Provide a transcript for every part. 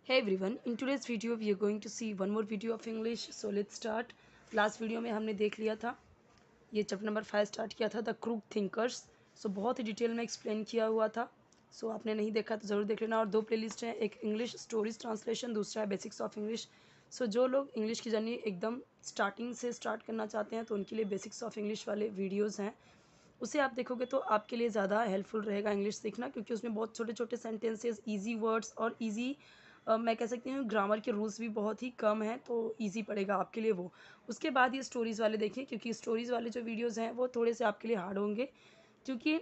Hey everyone, in today's video we are going to see one more video of English. So let's start. Last video में हमने देख लिया था, ये chapter number 5 start किया था द क्रूक थिंकर्स. सो बहुत ही डिटेल में एक्सप्लेन किया हुआ था. सो आपने नहीं देखा तो ज़रूर देख लेना. और दो प्लेलिस्ट हैं, एक इंग्लिश स्टोरीज ट्रांसलेशन, दूसरा है बेसिक्स ऑफ इंग्लिश. सो जो लोग इंग्लिश की जर्नी एकदम स्टार्टिंग से स्टार्ट करना चाहते हैं तो उनके लिए बेसिक्स ऑफ इंग्लिश वाले वीडियोज़ हैं. उसे आप देखोगे तो आपके लिए ज़्यादा हेल्पफुल रहेगा इंग्लिश सीखना, क्योंकि उसमें बहुत छोटे छोटे सेंटेंसेस, ईजी वर्ड्स और ईजी मैं कह सकती हूँ ग्रामर के रूल्स भी बहुत ही कम हैं, तो ईजी पड़ेगा आपके लिए वो. उसके बाद ये स्टोरीज़ वाले देखिए, क्योंकि स्टोरीज़ वाले जो वीडियोज़ हैं वो थोड़े से आपके लिए हार्ड होंगे, क्योंकि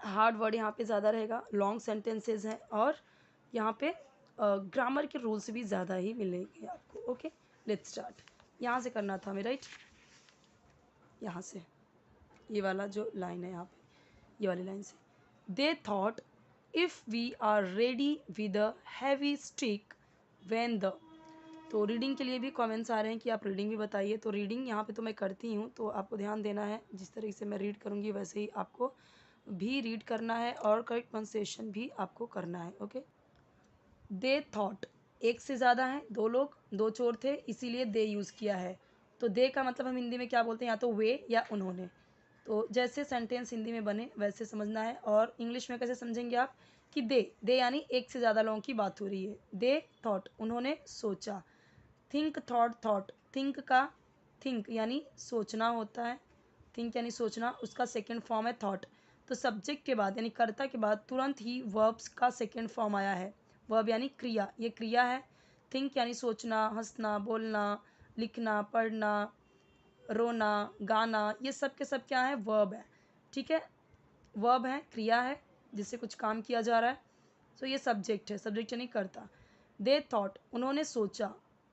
हार्ड वर्ड यहाँ पे ज़्यादा रहेगा, लॉन्ग सेंटेंसेस हैं और यहाँ पे ग्रामर के रूल्स भी ज़्यादा ही मिलेंगे आपको. Okay, let's start. यहाँ से करना था हमें, राइट. यहाँ से ये वाला जो लाइन है यहाँ पे, ये वाली लाइन से. They thought if we are ready with a heavy stick when the. तो रीडिंग के लिए भी कमेंट्स आ रहे हैं कि आप रीडिंग भी बताइए. तो रीडिंग यहाँ पे तो मैं करती हूँ, तो आपको ध्यान देना है. जिस तरीके से मैं रीड करूँगी वैसे ही आपको भी रीड करना है और करेक्ट प्रोनाउंसिएशन भी आपको करना है. ओके. दे थॉट, एक से ज़्यादा हैं, दो लोग, दो चोर थे, इसीलिए दे यूज़ किया है. तो दे का मतलब हम हिंदी में क्या बोलते हैं, या तो वे या उन्होंने. तो जैसे सेंटेंस हिंदी में बने वैसे समझना है. और इंग्लिश में कैसे समझेंगे आप कि दे यानी एक से ज़्यादा लोगों की बात हो रही है. दे थॉट, उन्होंने सोचा. थिंक, थॉट, थिंक का थिंक यानी सोचना होता है. थिंक यानी सोचना, उसका सेकेंड फॉर्म है थॉट. तो सब्जेक्ट के बाद यानी कर्ता के बाद तुरंत ही वर्ब्स का सेकेंड फॉर्म आया है. वर्ब यानी क्रिया, ये क्रिया है. थिंक यानी सोचना, हंसना, बोलना, लिखना, पढ़ना, रोना, गाना, ये सब के सब क्या है, वर्ब है. ठीक है, वर्ब है, क्रिया है जिससे कुछ काम किया जा रहा है. सो ये सब्जेक्ट है, सब्जेक्ट यानी करता. दे थॉट, उन्होंने सोचा.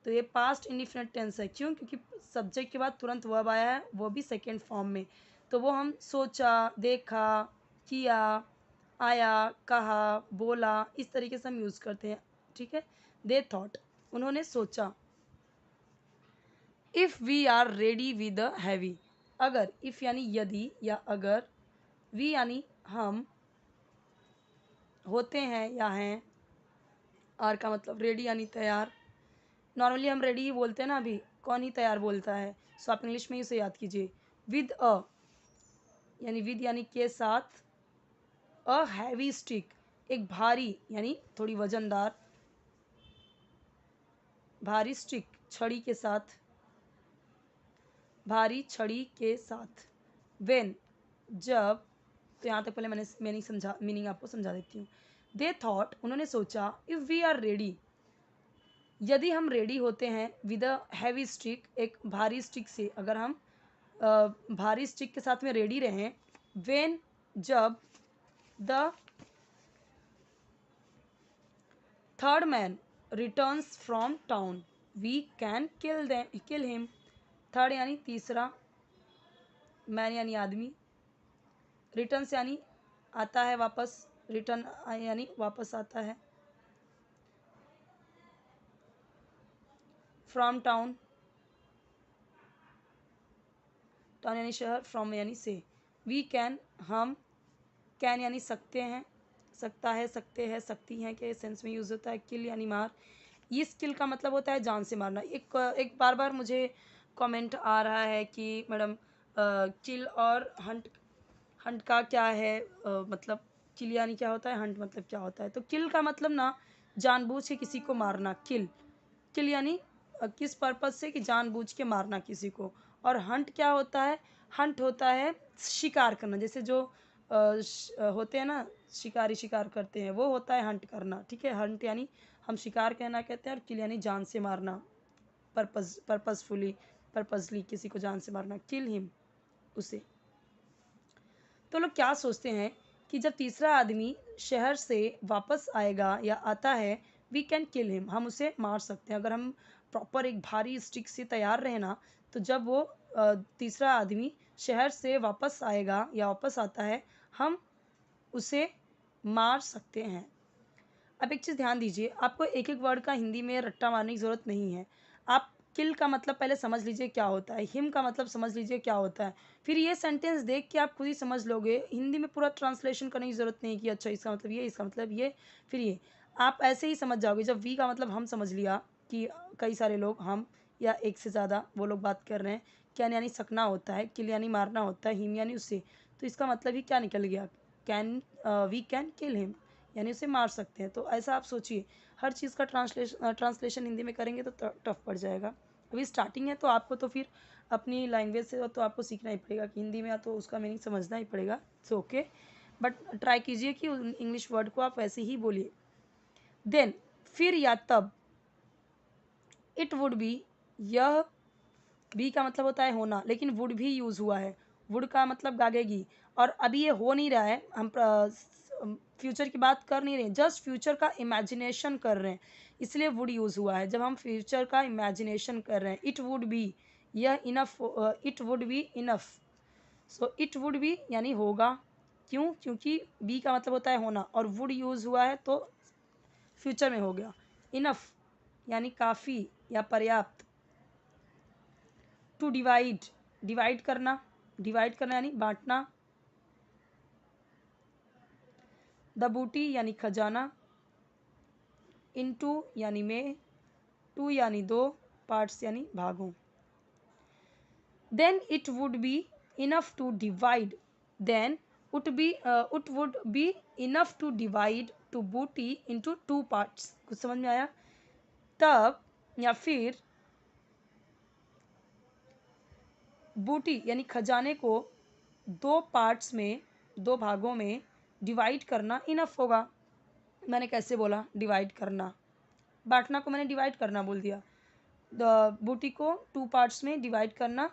तो ये पास्ट इंडिफिनिट टेंस है. क्यों? क्योंकि सब्जेक्ट के बाद तुरंत वर्ब आया है, वो भी सेकेंड फॉर्म में. तो वो हम सोचा, देखा, किया, आया, कहा, बोला, इस तरीके से हम यूज़ करते हैं. ठीक है. दे थॉट, उन्होंने सोचा. If we are ready with a heavy, अगर, इफ़ यानी यदि या अगर, वी यानी हम, होते हैं या हैं, आर का मतलब रेडी यानी तैयार. नॉर्मली हम रेडी ही बोलते हैं ना, अभी कौन ही तैयार बोलता है. सो आप इंग्लिश में इसे याद कीजिए. विद अ यानी विद यानी के साथ, अ हैवी स्टिक एक भारी यानी थोड़ी वजनदार, भारी स्टिक छड़ी के साथ, भारी छड़ी के साथ. वेन जब. तो यहाँ तक पहले मैंने समझा, मीनिंग आपको समझा देती हूँ. दे थॉट, उन्होंने सोचा. इफ़ वी आर रेडी, यदि हम रेडी होते हैं. विद अ हैवी स्टिक, एक भारी स्टिक से, अगर हम भारी स्टिक के साथ में रेडी रहें. वेन जब, the third man returns from town, we can kill him. Third यानी तीसरा, मैन यानी आदमी, रिटर्न्स यानी आता है वापस, रिटर्न यानी वापस आता है. फ्रॉम टाउन, टाउन यानी शहर, फ्रॉम यानी से. वी कैन हम, कैन यानी सकते हैं, सकता है, सकते हैं, सकती हैं के सेंस में यूज़ होता है. किल यानी मार. ये स्किल का मतलब होता है जान से मारना. एक बार बार मुझे कमेंट आ रहा है कि मैडम किल और हंट, हंट का क्या है मतलब, किल यानी क्या होता है, हंट मतलब क्या होता है. तो किल का मतलब ना जानबूझ के किसी को मारना, किल. किल यानी किस पर्पज़ से, कि जानबूझ के मारना किसी को. और हंट क्या होता है, हंट होता है शिकार करना. जैसे जो होते हैं ना, शिकारी शिकार करते हैं, वो होता है हंट करना. ठीक है, हंट यानी हम शिकार कहना कहते हैं, और किल यानी जान से मारना, पर्पसली किसी को जान से मारना. किल हिम, उसे. तो लोग क्या सोचते हैं कि जब तीसरा आदमी शहर से वापस आएगा या आता है, वी कैन किल हिम, हम उसे मार सकते हैं. अगर हम प्रॉपर एक भारी स्टिक से तैयार रहे ना, तो जब वो तीसरा आदमी शहर से वापस आएगा या वापस आता है, हम उसे मार सकते हैं. अब एक चीज़ ध्यान दीजिए, आपको एक एक वर्ड का हिंदी में रट्टा मारने की ज़रूरत नहीं है. आप किल का मतलब पहले समझ लीजिए क्या होता है, हिम का मतलब समझ लीजिए क्या होता है, फिर ये सेंटेंस देख के आप खुद ही समझ लोगे. हिंदी में पूरा ट्रांसलेशन करने की ज़रूरत नहीं कि अच्छा इसका मतलब ये, इसका मतलब ये, फिर ये. आप ऐसे ही समझ जाओगे। जब वी का मतलब हम समझ लिया कि कई सारे लोग, हम या एक से ज़्यादा वो लोग बात कर रहे हैं। कैन यानी सकना होता है, किल यानी मारना होता है, हिम यानी उससे। तो इसका मतलब ही क्या निकल गया, can, we can kill him यानी उसे मार सकते हैं। तो ऐसा आप सोचिए, हर चीज़ का ट्रांसलेशन हिंदी में करेंगे तो टफ पड़ जाएगा। अभी स्टार्टिंग है तो आपको तो फिर अपनी लैंग्वेज से तो आपको सीखना ही पड़ेगा कि हिंदी में, या तो उसका मीनिंग समझना ही पड़ेगा। इट्स ओके, बट ट्राई कीजिए कि इंग्लिश वर्ड को आप वैसे ही बोलिए। देन, फिर या तब, इट वुड बी, यह बी का मतलब होता है होना, लेकिन वुड भी यूज़ हुआ है। वुड का मतलब गागेगी, और अभी ये हो नहीं रहा है, हम फ्यूचर की बात कर नहीं रहे, जस्ट फ्यूचर का इमेजिनेशन कर रहे हैं, इसलिए वुड यूज़ हुआ है। जब हम फ्यूचर का इमेजिनेशन कर रहे हैं, इट वुड बी, यह enough, it would be enough. So it would B यानी होगा, क्यों, क्योंकि बी का मतलब होता है होना, और वुड यूज़ हुआ है तो फ्यूचर में हो गया। इनफ यानी काफ़ी या पर्याप्त। टू डिवाइड, डिवाइड करना, डिवाइड करना यानी बांटना। द बूटी यानी खजाना। इनटू यानी में, टू यानी दो, पार्ट्स यानी भागों। Then it would be enough to divide, then it would be enough to divide to booty into two parts। कुछ समझ में आया? तब या फिर बूटी यानी खजाने को दो पार्ट्स में, दो भागों में डिवाइड करना इनफ होगा। मैंने कैसे बोला डिवाइड करना, बांटना को मैंने डिवाइड करना बोल दिया, द बूटी को टू पार्ट्स में डिवाइड करना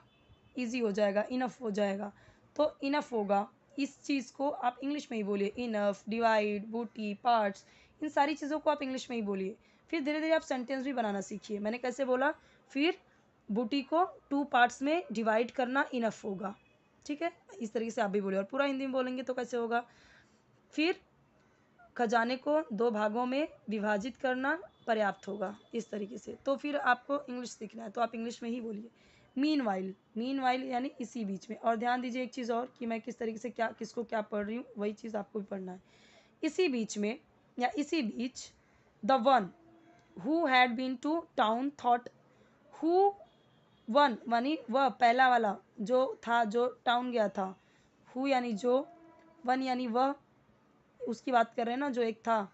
इजी हो जाएगा, इनफ हो जाएगा। तो इनफ होगा, इस चीज़ को आप इंग्लिश में ही बोलिए। इनफ, डिवाइड, बूटी, पार्ट्स, इन सारी चीज़ों को आप इंग्लिश में ही बोलिए। फिर धीरे धीरे आप सेंटेंस भी बनाना सीखिए। मैंने कैसे बोला, फिर बूटी को टू पार्ट्स में डिवाइड करना इनफ होगा, ठीक है, इस तरीके से आप भी बोलिए। और पूरा हिंदी में बोलेंगे तो कैसे होगा, फिर खजाने को दो भागों में विभाजित करना पर्याप्त होगा, इस तरीके से। तो फिर आपको इंग्लिश सीखना है तो आप इंग्लिश में ही बोलिए। मीनवाइल, मीनवाइल यानी इसी बीच में। और ध्यान दीजिए एक चीज़ और कि मैं किस तरीके से क्या, किसको क्या पढ़ रही हूँ, वही चीज़ आपको भी पढ़ना है। इसी बीच में या इसी बीच, the one who had been to town thought, who, one यानी वह, पहला वाला जो था, जो टाउन गया था। हु यानी जो, वन यानी वह, उसकी बात कर रहे हैं ना, जो एक था।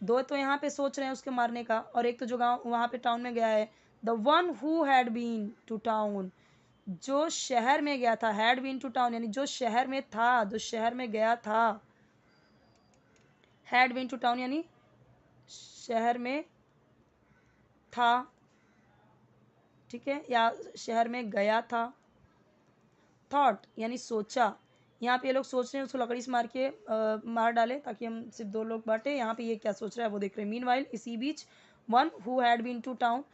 दो तो यहाँ पे सोच रहे हैं उसके मारने का, और एक तो जो गाँव वहाँ पे टाउन में गया है। The one who had been to town, जो शहर में गया था। हैड बीन टू टाउन यानी जो शहर में था, जो शहर में गया था। हैड बीन टू टाउन यानी शहर में था, ठीक है, या शहर में गया था। थॉट यानी सोचा, यहाँ पे ये लोग सोच रहे हैं उसको लकड़ी से मार के मार डाले ताकि हम सिर्फ दो लोग बांटे। यहाँ पे ये क्या सोच रहा है वो देख रहे हैं। मीनवाइल इसी बीच, one who had been to town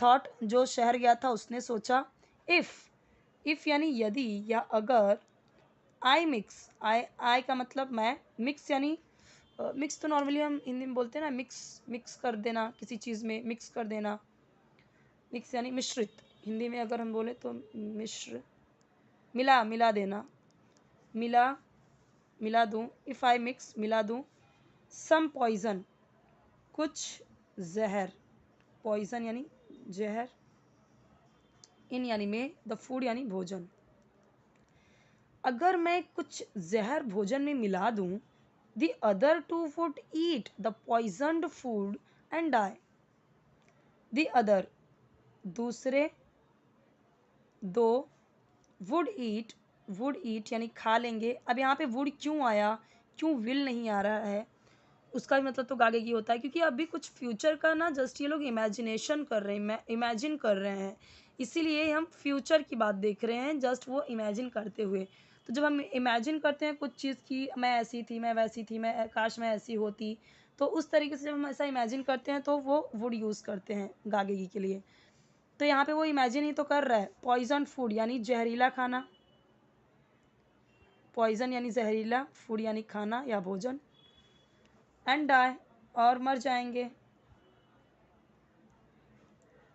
thought, जो शहर गया था उसने सोचा। इफ़ यानी यदि या अगर, आई मिक्स, आई का मतलब मैं, मिक्स यानी मिक्स तो नॉर्मली हम हिंदी में बोलते हैं ना, मिक्स, मिक्स कर देना किसी चीज़ में, मिक्स कर देना। मिक्स यानी मिश्रित, हिंदी में अगर हम बोले तो मिश्र, मिला, मिला देना, मिला, मिला दूँ। इफ़ आई मिक्स, मिला दूँ। सम पॉइज़न, कुछ जहर, पॉइज़न यानी जहर। इन यानी में, द फूड यानी भोजन। अगर मैं कुछ जहर भोजन में मिला दूँ, the other two would eat the poisoned food and die. The other दूसरे, दो, वुड ईट यानी खा लेंगे। अब यहाँ पे वुड क्यों आया, क्यों विल नहीं आ रहा है, उसका भी मतलब तो गागे की होता है, क्योंकि अभी कुछ फ्यूचर का ना जस्ट ये लोग इमेजिनेशन कर रहे हैं, इमेजिन कर रहे हैं, इसीलिए हम फ्यूचर की बात देख रहे हैं, जस्ट वो इमेजिन करते हुए। तो जब हम इमेजिन करते हैं कुछ चीज़ की, मैं ऐसी थी, मैं वैसी थी, मैं काश मैं ऐसी होती, तो उस तरीके से जब हम ऐसा इमेजिन करते हैं तो वो वुड यूज़ करते हैं गागेगी के लिए। तो यहाँ पे वो इमेजिन ही तो कर रहा है। पॉइजन फूड यानी जहरीला खाना, पॉइजन यानी जहरीला, फूड यानी खाना या भोजन, एंड डाई और मर जाएंगे।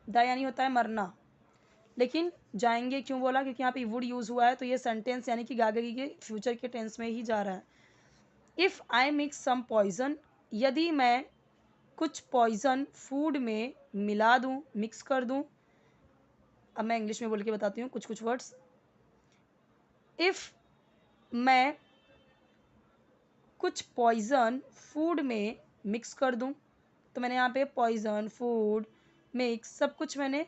डाई यानी होता है मरना, लेकिन जाएंगे क्यों बोला, क्योंकि यहाँ पे वुड यूज़ हुआ है, तो ये सेंटेंस यानी कि गागेगी के फ्यूचर के टेंस में ही जा रहा है। If I mix some poison, यदि मैं कुछ पॉइजन फूड में मिला दूं, मिक्स कर दूं। अब मैं इंग्लिश में बोल के बताती हूँ कुछ कुछ वर्ड्स। इफ़ मैं कुछ पॉइजन फूड में मिक्स कर दूं, तो मैंने यहाँ पे पॉइजन, फूड, मिक्स सब कुछ मैंने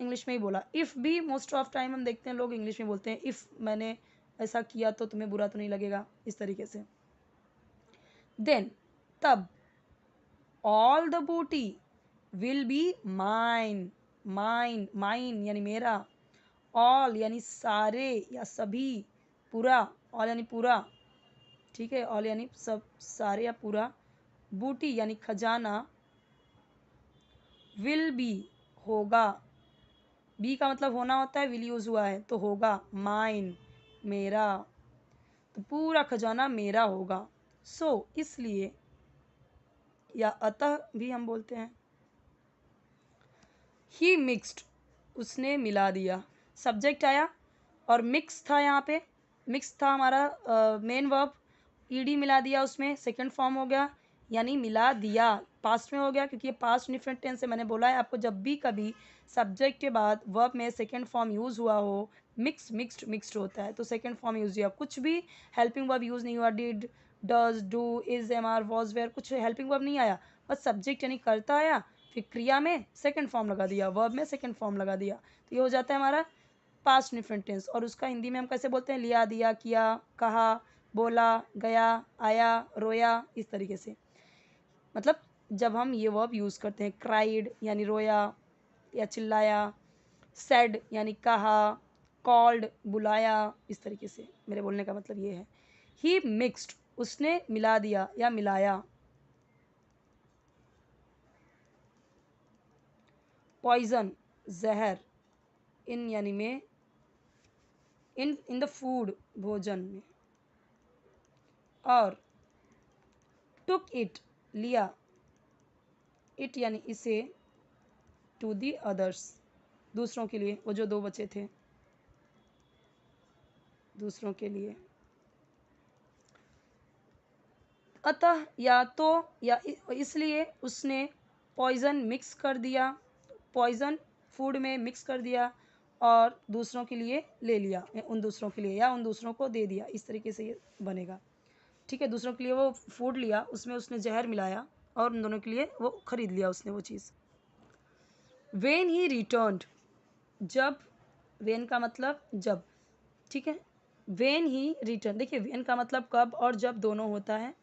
इंग्लिश में ही बोला। इफ़ भी मोस्ट ऑफ टाइम हम देखते हैं लोग इंग्लिश में बोलते हैं, इफ़ मैंने ऐसा किया तो तुम्हें बुरा तो नहीं लगेगा, इस तरीके से। देन तब ऑल द बूटी will be mine, mine mine यानी मेरा, ऑल यानी सारे या सभी, पूरा, ऑल यानी पूरा, ठीक है, ऑल यानी सब, सारे या पूरा, बूटी यानी खजाना, विल बी होगा, बी का मतलब होना होता है, विल यूज हुआ है तो होगा, माइन मेरा, तो पूरा खजाना मेरा होगा। सो इसलिए, या अतः भी हम बोलते हैं। ही मिक्स्ड उसने मिला दिया, सब्जेक्ट आया और मिक्स था, यहाँ पे मिक्स था हमारा मेन वर्ब, ईडी मिला दिया उसमें, सेकंड फॉर्म हो गया, यानी मिला दिया, पास्ट में हो गया क्योंकि ये पास्ट डिफरेंट टेंस से। मैंने बोला है आपको, जब भी कभी सब्जेक्ट के बाद वर्ब में सेकंड फॉर्म यूज़ हुआ हो, मिक्स मिक्स्ड मिक्स्ड होता है तो सेकंड फॉर्म यूज़ हुआ। कुछ भी हेल्पिंग वर्ब यूज़ नहीं हुआ, did, does, do, is, am, are, was, were, कुछ हेल्पिंग वर्ब नहीं आया, बस सब्जेक्ट यानी करता आया, फिर क्रिया में सेकंड फॉर्म लगा दिया, वर्ब में सेकंड फॉर्म लगा दिया, तो ये हो जाता है हमारा पास्ट डिफरेंट टेंस। और उसका हिंदी में हम कैसे बोलते हैं, लिया, दिया, किया, कहा, बोला, गया, आया, रोया, इस तरीके से। मतलब जब हम ये वर्ब यूज़ करते हैं, क्राइड यानी रोया या चिल्लाया, सेड यानी कहा, कॉल्ड बुलाया, इस तरीके से मेरे बोलने का मतलब ये है। ही मिक्स्ड उसने मिला दिया या मिलाया। पॉइजन जहर, इन यानी में, इन द फूड भोजन में, और टुक इट लिया, इट यानी इसे, टू दी अदर्स दूसरों के लिए, वो जो दो बचे थे दूसरों के लिए। अतः या तो या इसलिए उसने पॉइजन मिक्स कर दिया, पॉइजन फूड में मिक्स कर दिया और दूसरों के लिए ले लिया, उन दूसरों के लिए या उन दूसरों को दे दिया, इस तरीके से ये बनेगा। ठीक है, दूसरों के लिए वो फूड लिया, उसमें उसने जहर मिलाया और उन दोनों के लिए वो खरीद लिया उसने वो चीज़। वेन ही रिटर्न्ड, जब, वेन का मतलब जब, ठीक है, वेन ही रिटर्न, देखिए वेन का मतलब कब और जब दोनों होता है,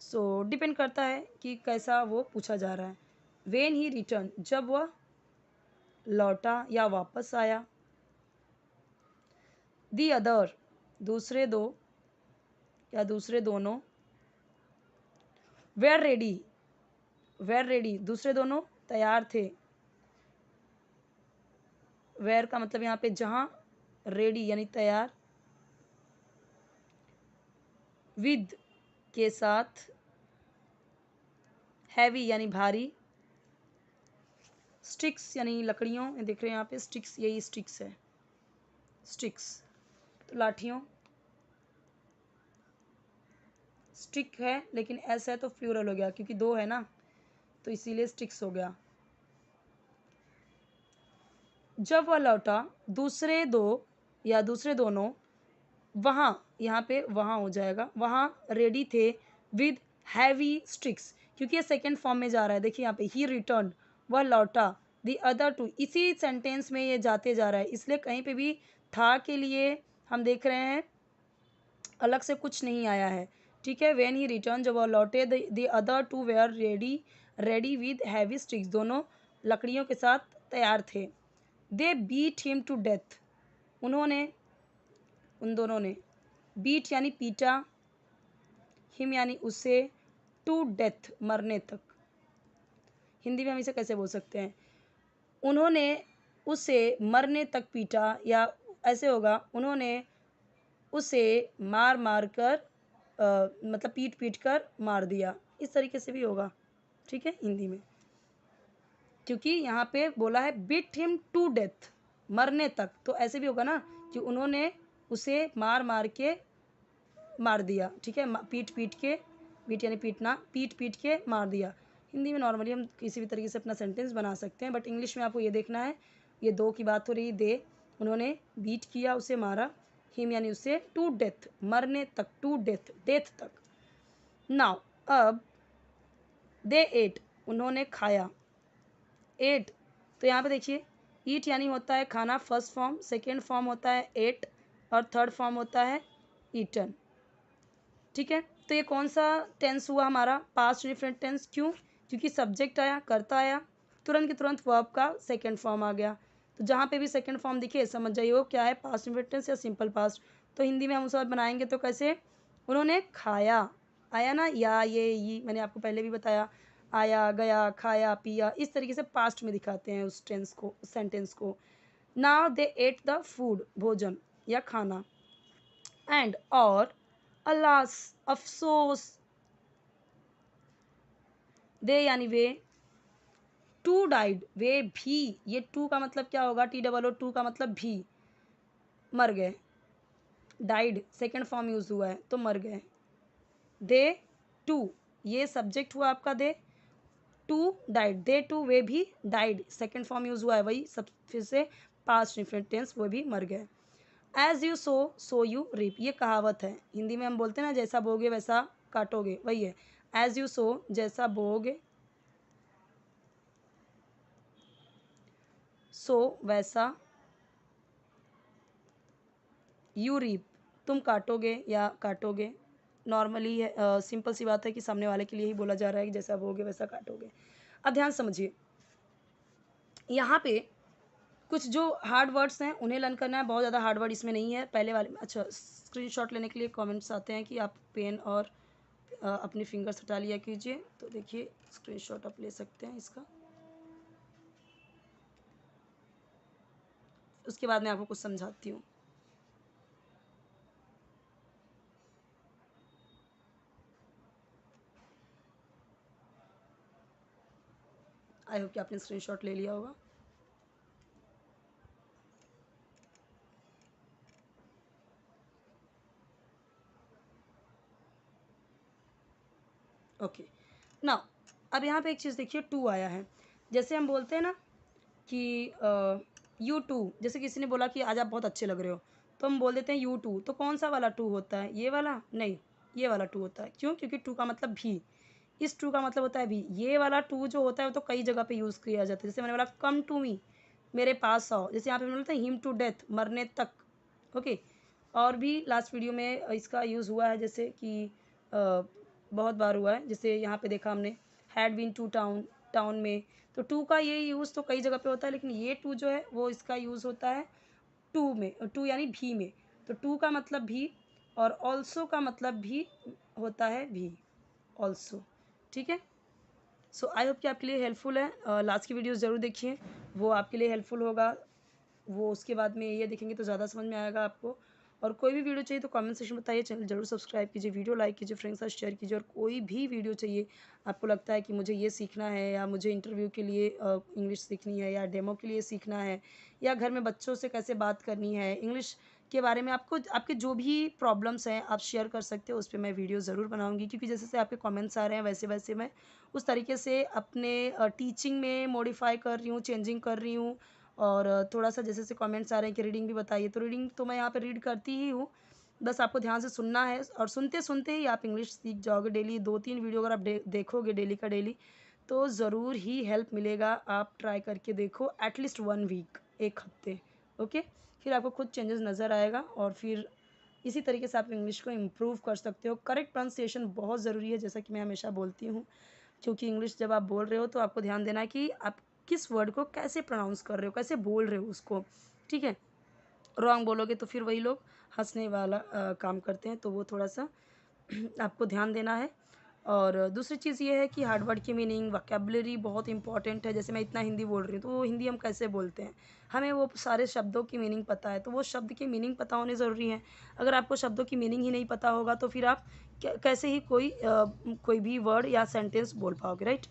सो डिपेंड करता है कि कैसा वो पूछा जा रहा है। वेन ही रिटर्न जब वह लौटा या वापस आया। दी अदर दूसरे दो या दूसरे दोनों। वेर रेडी, वेर रेडी दूसरे दोनों तैयार थे। वेर का मतलब यहाँ पे जहाँ, रेडी यानी तैयार, विद के साथ, हैवी यानी भारी, स्टिक्स यानी लकड़ियों, देख रहे हैं यहाँ पे स्टिक्स, यही स्टिक्स है, स्टिक्स तो लाठियों, स्टिक है लेकिन ऐसा है तो प्लूरल हो गया क्योंकि दो है ना, तो इसीलिए स्टिक्स हो गया। जब वह लौटा, दूसरे दो या दूसरे दोनों, वहाँ, यहाँ पे वहाँ हो जाएगा, वहाँ रेडी थे, विद हैवी स्टिक्स, क्योंकि ये सेकेंड फॉर्म में जा रहा है। देखिए यहाँ पे ही रिटर्न, वह लौटा, द अदर टू, इसी सेंटेंस में ये जाते जा रहा है, इसलिए कहीं पे भी था के लिए हम देख रहे हैं अलग से कुछ नहीं आया है। ठीक है, वेन ही रिटर्न जब वह लौटे, the other two were ready, ready with heavy sticks, दोनों लकड़ियों के साथ तैयार थे। They beat him to death, उन्होंने, उन दोनों ने, बीट यानी पीटा, हिम यानी उसे, टू डेथ मरने तक। हिंदी में हम इसे कैसे बोल सकते हैं, उन्होंने उसे मरने तक पीटा, या ऐसे होगा उन्होंने उसे मार मार कर, मतलब पीट पीट कर मार दिया, इस तरीके से भी होगा। ठीक है, हिंदी में, क्योंकि यहाँ पे बोला है बीट हिम टू डेथ, मरने तक, तो ऐसे भी होगा ना कि उन्होंने उसे मार मार के मार दिया। ठीक है, पीट पीट के, बीट यानी पीटना, पीट पीट के मार दिया, हिंदी में नॉर्मली हम किसी भी तरीके से अपना सेंटेंस बना सकते हैं, बट इंग्लिश में आपको ये देखना है। ये 2 की बात हो रही, दे उन्होंने बीट किया, उसे मारा, हिम यानी उसे टू डेथ, मरने तक, टू डेथ, डेथ तक। नाउ अब दे एट उन्होंने खाया, एट तो यहाँ पे देखिए ईट यानी होता है खाना, फर्स्ट फॉर्म, सेकेंड फॉर्म होता है एट और थर्ड फॉर्म होता है ईटन। ठीक है, तो ये कौन सा टेंस हुआ हमारा, पास्ट डिफरेंट टेंस। क्यों? क्योंकि सब्जेक्ट आया, कर्ता आया, तुरंत के तुरंत वर्ब का सेकेंड फॉर्म आ गया। तो जहाँ पे भी सेकेंड फॉर्म दिखे समझ जाइए वो क्या है, पास्ट डिफरेंट टेंस या सिंपल पास्ट। तो हिंदी में हम उसके बाद बनाएंगे तो कैसे, उन्होंने खाया, आया ना, या ये मैंने आपको पहले भी बताया, आया, गया, खाया, पिया, इस तरीके से पास्ट में दिखाते हैं उस टेंस को, उस सेंटेंस को। Now they at the food, भोजन या खाना, एंड और अलास अफसोस, दे यानी वे, टू डाइड वे भी, ये टू का मतलब क्या होगा, टी डबल ओ, टू का मतलब भी, मर गए, डाइड सेकेंड फॉर्म यूज हुआ है तो मर गए। दे टू ये सब्जेक्ट हुआ आपका, they too died, they too वे भी डाइड, सेकेंड फॉर्म यूज हुआ है, वही सब फिर से पास्ट डिफरेंट टेंस, वो भी मर गए। As you sow you reap, ये कहावत है, हिंदी में हम बोलते हैं ना जैसा बोगे वैसा काटोगे, वही है। एज यू सो जैसा बोगे, सो वैसा, यू रीप तुम काटोगे या काटोगे। नॉर्मली है, सिंपल सी बात है कि सामने वाले के लिए ही बोला जा रहा है कि जैसा बोगे वैसा काटोगे। अब ध्यान समझिए, यहाँ पे कुछ जो हार्ड वर्ड्स हैं उन्हें लर्न करना है, बहुत ज़्यादा हार्ड वर्ड इसमें नहीं है पहले वाले में। अच्छा, स्क्रीनशॉट लेने के लिए कमेंट्स आते हैं कि आप पेन और अपने फिंगर्स हटा लिया कीजिए, तो देखिए स्क्रीनशॉट आप ले सकते हैं इसका, उसके बाद मैं आपको कुछ समझाती हूँ। आई होप कि आपने स्क्रीनशॉट ले लिया होगा। ओके, नाउ अब यहाँ पे एक चीज़ देखिए, टू आया है, जैसे हम बोलते हैं ना कि यू टू, जैसे किसी ने बोला कि आज आप बहुत अच्छे लग रहे हो, तो हम बोल देते हैं यू टू, तो कौन सा वाला टू होता है, ये वाला नहीं, ये वाला टू होता है। क्यों? क्योंकि टू का मतलब भी, इस टू का मतलब होता है भी। ये वाला टू जो होता है वो तो कई जगह पे यूज़ किया जाता है, जैसे मैंने बोला कम टू मी, मेरे पास आओ, जैसे यहाँ पे बोलते हैं हिम टू डेथ, मरने तक। ओके, और भी लास्ट वीडियो में इसका यूज़ हुआ है, जैसे कि बहुत बार हुआ है, जैसे यहाँ पे देखा हमने, had been to town, town में, तो टू का ये यूज़ तो कई जगह पे होता है, लेकिन ये टू जो है वो इसका यूज़ होता है टू में, टू यानी भी में। तो टू का मतलब भी, और ऑल्सो का मतलब भी होता है भी, ऑल्सो। ठीक है, सो आई होप कि आपके लिए हेल्पफुल है। लास्ट की वीडियोस ज़रूर देखिए, वो आपके लिए हेल्पफुल होगा। वो उसके बाद में ये देखेंगे तो ज़्यादा समझ में आएगा आपको। और कोई भी वीडियो चाहिए तो कमेंट सेक्शन में बताइए, चैनल जरूर सब्सक्राइब कीजिए, वीडियो लाइक कीजिए, फ्रेंड्स के साथ शेयर कीजिए। और कोई भी वीडियो चाहिए, आपको लगता है कि मुझे ये सीखना है, या मुझे इंटरव्यू के लिए इंग्लिश सीखनी है, या डेमो के लिए सीखना है, या घर में बच्चों से कैसे बात करनी है इंग्लिश के बारे में, आपको आपके जो भी प्रॉब्लम्स हैं आप शेयर कर सकते हो, उस पर मैं वीडियो ज़रूर बनाऊंगी। क्योंकि जैसे जैसे आपके कमेंट्स आ रहे हैं वैसे वैसे मैं उस तरीके से अपने टीचिंग में मॉडिफाई कर रही हूँ, चेंजिंग कर रही हूँ। और थोड़ा सा जैसे जैसे कमेंट्स आ रहे हैं कि रीडिंग भी बताइए, तो रीडिंग तो मैं यहाँ पे रीड करती ही हूँ, बस आपको ध्यान से सुनना है, और सुनते सुनते ही आप इंग्लिश सीख जाओगे। डेली 2-3 वीडियो अगर आप देखोगे डेली का डेली, तो ज़रूर ही हेल्प मिलेगा। आप ट्राई करके देखो एटलीस्ट 1 वीक, एक हफ्ते। ओके, फिर आपको खुद चेंजेस नज़र आएगा, और फिर इसी तरीके से आप इंग्लिश को इम्प्रूव कर सकते हो। करेक्ट प्रोनाउंसिएशन बहुत ज़रूरी है, जैसा कि मैं हमेशा बोलती हूँ, क्योंकि इंग्लिश जब आप बोल रहे हो तो आपको ध्यान देना है कि आप किस वर्ड को कैसे प्रोनाउंस कर रहे हो, कैसे बोल रहे हो उसको। ठीक है, रॉन्ग बोलोगे तो फिर वही लोग हंसने वाला काम करते हैं, तो वो थोड़ा सा आपको ध्यान देना है। और दूसरी चीज़ ये है कि हार्ड वर्ड की मीनिंग, वोकैबुलरी बहुत इंपॉर्टेंट है। जैसे मैं इतना हिंदी बोल रही हूँ, तो वो हिंदी हम कैसे बोलते हैं, हमें वो सारे शब्दों की मीनिंग पता है, तो वो शब्द की मीनिंग पता होने ज़रूरी है। अगर आपको शब्दों की मीनिंग ही नहीं पता होगा तो फिर आप कैसे ही कोई भी वर्ड या सेंटेंस बोल पाओगे, राइट।